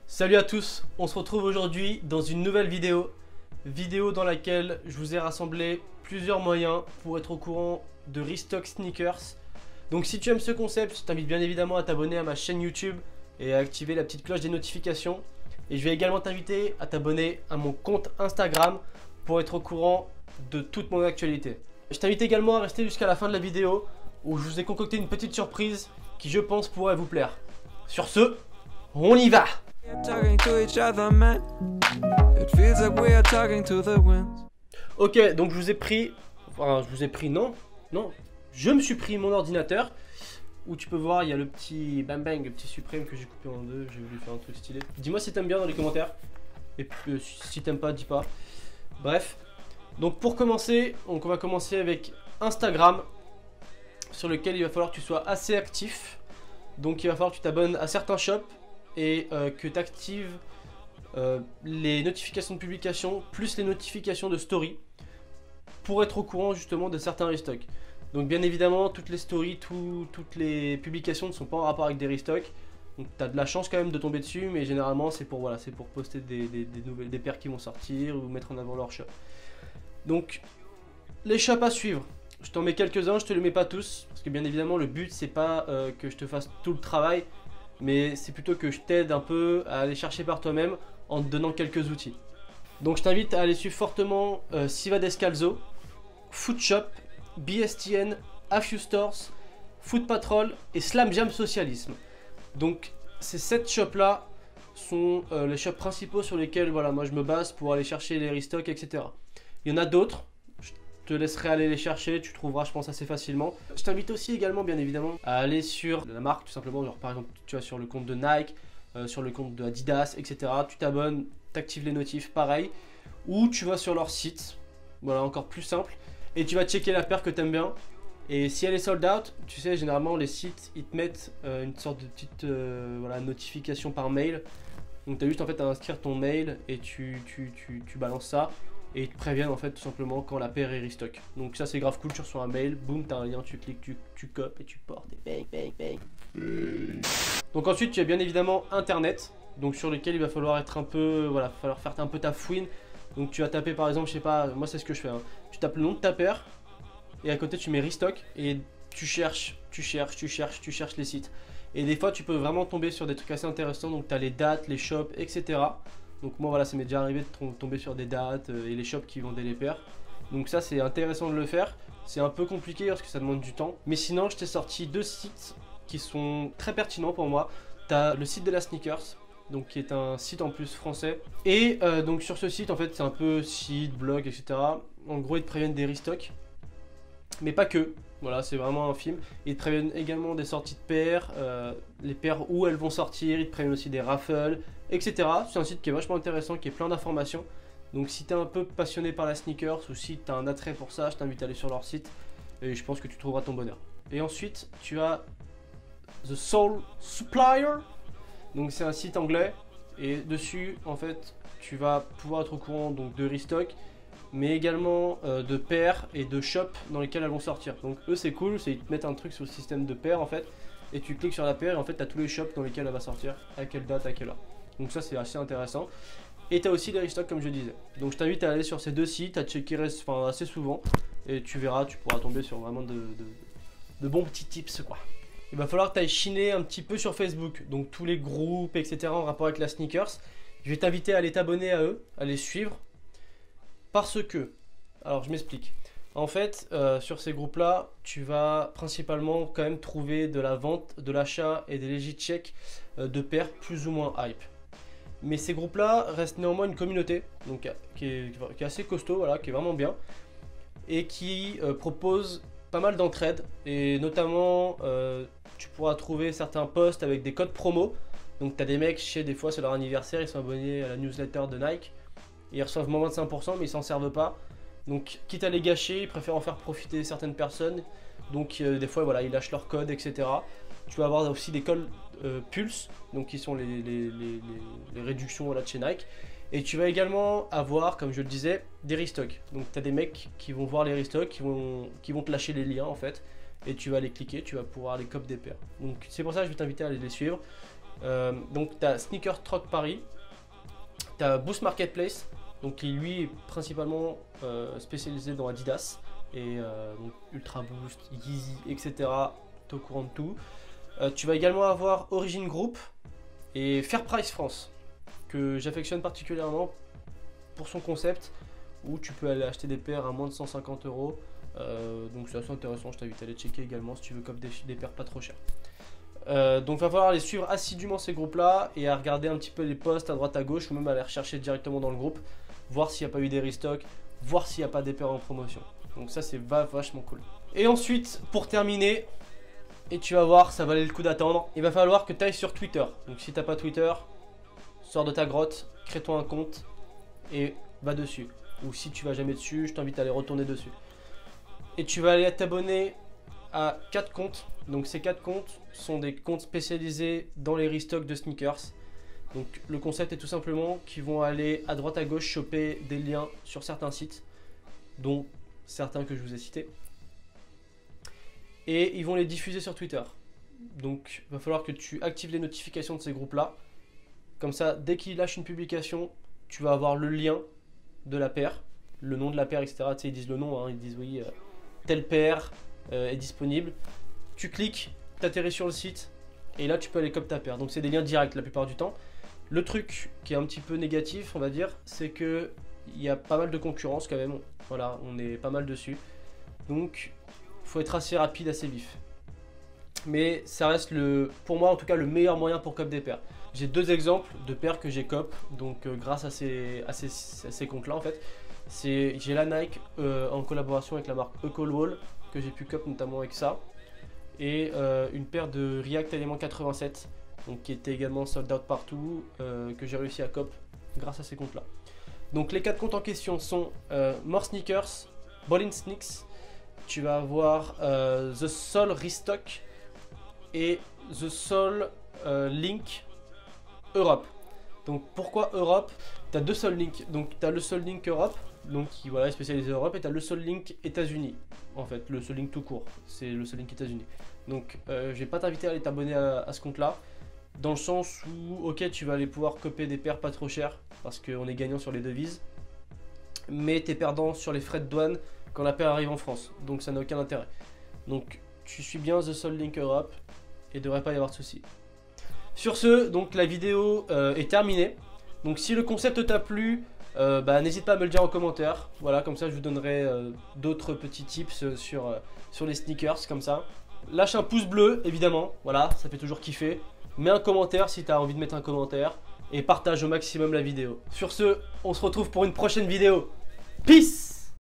Salut à tous, on se retrouve aujourd'hui dans une nouvelle vidéo dans laquelle je vous ai rassemblé plusieurs moyens pour être au courant de restock sneakers. Donc si tu aimes ce concept, je t'invite bien évidemment à t'abonner à ma chaîne YouTube et à activer la petite cloche des notifications. Et je vais également t'inviter à t'abonner à mon compte Instagram pour être au courant de toute mon actualité. Je t'invite également à rester jusqu'à la fin de la vidéo où je vous ai concocté une petite surprise qui je pense pourrait vous plaire. Sur ce, on y va! Ok, donc je me suis pris mon ordinateur où tu peux voir, il y a le petit bang bang, le petit suprême que j'ai coupé en deux, j'ai voulu faire un truc stylé. Dis-moi si t'aimes bien dans les commentaires, et puis, si t'aimes pas, dis pas. Bref, donc pour commencer, on va commencer avec Instagram, sur lequel il va falloir que tu sois assez actif. Donc il va falloir que tu t'abonnes à certains shops et que tu actives les notifications de publication plus les notifications de story pour être au courant justement de certains restocks. Donc bien évidemment toutes les stories, toutes les publications ne sont pas en rapport avec des restocks. Donc tu as de la chance quand même de tomber dessus, mais généralement c'est pour, voilà, pour poster des paires qui vont sortir ou mettre en avant leur shop. Donc les shops à suivre, je t'en mets quelques-uns, je te les mets pas tous, parce que bien évidemment le but c'est pas que je te fasse tout le travail, mais c'est plutôt que je t'aide un peu à aller chercher par toi-même en te donnant quelques outils. Donc je t'invite à aller suivre fortement Siva Descalzo, Food Shop, BSTN, A Few Stores, Food Patrol et Slam Jam Socialisme. Donc ces 7 shops là sont les shops principaux sur lesquels voilà, moi je me base pour aller chercher les restocks, etc. Il y en a d'autres, je te laisserai aller les chercher, tu trouveras je pense assez facilement. Je t'invite aussi également bien évidemment à aller sur la marque tout simplement, genre par exemple tu vas sur le compte de Nike, sur le compte de Adidas, etc. Tu t'abonnes, tu actives les notifs, pareil. Ou tu vas sur leur site, voilà encore plus simple, et tu vas checker la paire que tu aimes bien. Et si elle est sold out, tu sais généralement les sites ils te mettent une sorte de petite voilà, notification par mail. Donc tu as juste en fait à inscrire ton mail et tu balances ça. Et ils te préviennent en fait tout simplement quand la paire est restock. Donc ça c'est grave cool, tu reçois un mail, boum, t'as un lien, tu cliques, tu copes et tu portes et bang bang bang. Donc ensuite tu as bien évidemment internet, donc sur lequel il va falloir être un peu, voilà, falloir faire un peu ta fouine. Donc tu vas taper par exemple, je sais pas, moi c'est ce que je fais, hein. Tu tapes le nom de ta paire et à côté tu mets restock et tu cherches les sites. Et des fois tu peux vraiment tomber sur des trucs assez intéressants, donc tu as les dates, les shops, etc. Donc moi voilà, ça m'est déjà arrivé de tomber sur des dates et les shops qui vendaient les paires. Donc ça c'est intéressant de le faire. C'est un peu compliqué parce que ça demande du temps. Mais sinon je t'ai sorti 2 sites qui sont très pertinents pour moi. Tu as le site de la Sneakers, donc qui est un site en plus français. Et donc sur ce site en fait c'est un peu site, blog, etc. En gros ils te préviennent des restocks. Mais pas que. Voilà, c'est vraiment un film. Ils te préviennent également des sorties de paires, les paires où elles vont sortir, ils te préviennent aussi des raffles, etc. C'est un site qui est vachement intéressant, qui est plein d'informations. Donc si tu es un peu passionné par la sneakers ou si tu as un attrait pour ça, je t'invite à aller sur leur site et je pense que tu trouveras ton bonheur. Et ensuite, tu as The Soul Supplier. Donc c'est un site anglais et dessus, en fait, tu vas pouvoir être au courant donc, de restock, mais également de paires et de shops dans lesquels elles vont sortir. Donc eux c'est cool, ils te mettent un truc sur le système de paires en fait, et tu cliques sur la paire et en fait tu as tous les shops dans lesquels elle va sortir, à quelle date, à quelle heure. Donc ça c'est assez intéressant. Et tu as aussi les restocks comme je disais. Donc je t'invite à aller sur ces 2 sites, à checker assez souvent, et tu verras, tu pourras tomber sur vraiment de bons petits tips quoi. Il va falloir que tu ailles chiner un petit peu sur Facebook, donc tous les groupes etc. en rapport avec la sneakers. Je vais t'inviter à aller t'abonner à eux, à les suivre. Parce que, alors je m'explique, en fait sur ces groupes là tu vas principalement quand même trouver de la vente, de l'achat et des legit checks de paires plus ou moins hype. Mais ces groupes là restent néanmoins une communauté donc, qui est assez costaud, voilà, qui est vraiment bien et qui propose pas mal d'entraide et notamment tu pourras trouver certains posts avec des codes promo. Donc tu as des mecs, je sais des fois c'est leur anniversaire, ils sont abonnés à la newsletter de Nike. Ils reçoivent moins 25% mais ils s'en servent pas. Donc quitte à les gâcher, ils préfèrent en faire profiter certaines personnes. Donc des fois voilà, ils lâchent leur code, etc. Tu vas avoir aussi des codes Pulse, donc qui sont les réductions voilà, de chez Nike. Et tu vas également avoir, comme je le disais, des restocks. Donc tu as des mecs qui vont voir les restocks, qui vont te lâcher les liens en fait. Et tu vas les cliquer, tu vas pouvoir les copier des paires. Donc c'est pour ça que je vais t'inviter à aller les suivre. Donc tu as Sneaker Truck Paris, tu as Boost Marketplace, donc qui lui est principalement spécialisé dans Adidas, et donc Ultra Boost, Yeezy, etc. Tu es au courant de tout. Tu vas également avoir Origin Group et Fair Price France, que j'affectionne particulièrement pour son concept, où tu peux aller acheter des paires à moins de 150 €. Donc c'est assez intéressant, je t'invite à aller checker également si tu veux comme des paires pas trop chères. Donc va falloir les suivre assidûment ces groupes là et à regarder un petit peu les posts à droite à gauche, ou même à les rechercher directement dans le groupe, voir s'il n'y a pas eu des restocks, voir s'il n'y a pas des paires en promotion. Donc ça c'est vachement cool. Et ensuite pour terminer, et tu vas voir, ça valait le coup d'attendre, il va falloir que tu ailles sur Twitter. Donc si t'as pas Twitter, sors de ta grotte, crée-toi un compte et va dessus. Ou si tu vas jamais dessus, je t'invite à aller retourner dessus. Et tu vas aller t'abonner à 4 comptes. Donc ces 4 comptes sont des comptes spécialisés dans les restocks de sneakers. Donc le concept est tout simplement qu'ils vont aller à droite à gauche choper des liens sur certains sites, dont certains que je vous ai cités. Et ils vont les diffuser sur Twitter. Donc il va falloir que tu actives les notifications de ces groupes là. Comme ça, dès qu'ils lâchent une publication, tu vas avoir le lien de la paire, le nom de la paire, etc. Tu sais, ils disent le nom, hein, ils disent oui, telle paire est disponible. Tu cliques, tu atterris sur le site et là tu peux aller copier ta paire. Donc c'est des liens directs la plupart du temps. Le truc qui est un petit peu négatif, on va dire, c'est que il y a pas mal de concurrence quand même. Voilà, on est pas mal dessus. Donc il faut être assez rapide, assez vif. Mais ça reste pour moi en tout cas le meilleur moyen pour cop des paires. J'ai 2 exemples de paires que j'ai cop, donc grâce à ces comptes là en fait. J'ai la Nike en collaboration avec la marque Ecolwall que j'ai pu cop notamment avec ça. Et une paire de React Element 87, donc qui était également sold out partout, que j'ai réussi à cop grâce à ces comptes là. Donc les 4 comptes en question sont More Sneakers, Ballin Sneaks, tu vas avoir The Soul Restock et The Soul Link Europe. Donc pourquoi Europe? Tu as 2 Soul Link, donc tu as le Soul Link Europe, donc qui voilà, est spécialisé Europe, et tu as le Soul Link États-Unis. En fait, le Soul Link tout court, c'est le Soul Link États-Unis. Donc je vais pas t'inviter à aller t'abonner à ce compte là, dans le sens où ok, tu vas aller pouvoir copier des paires pas trop chères parce qu'on est gagnant sur les devises, mais tu es perdant sur les frais de douane quand la paire arrive en France, donc ça n'a aucun intérêt. Donc tu suis bien The Soul Link Europe et il devrait pas y avoir de soucis. Sur ce, donc la vidéo est terminée. Donc si le concept t'a plu, n'hésite pas à me le dire en commentaire. Voilà, comme ça je vous donnerai d'autres petits tips sur les sneakers comme ça. Lâche un pouce bleu évidemment, voilà, ça fait toujours kiffer. Mets un commentaire si tu as envie de mettre un commentaire. Et partage au maximum la vidéo. Sur ce, on se retrouve pour une prochaine vidéo. Peace!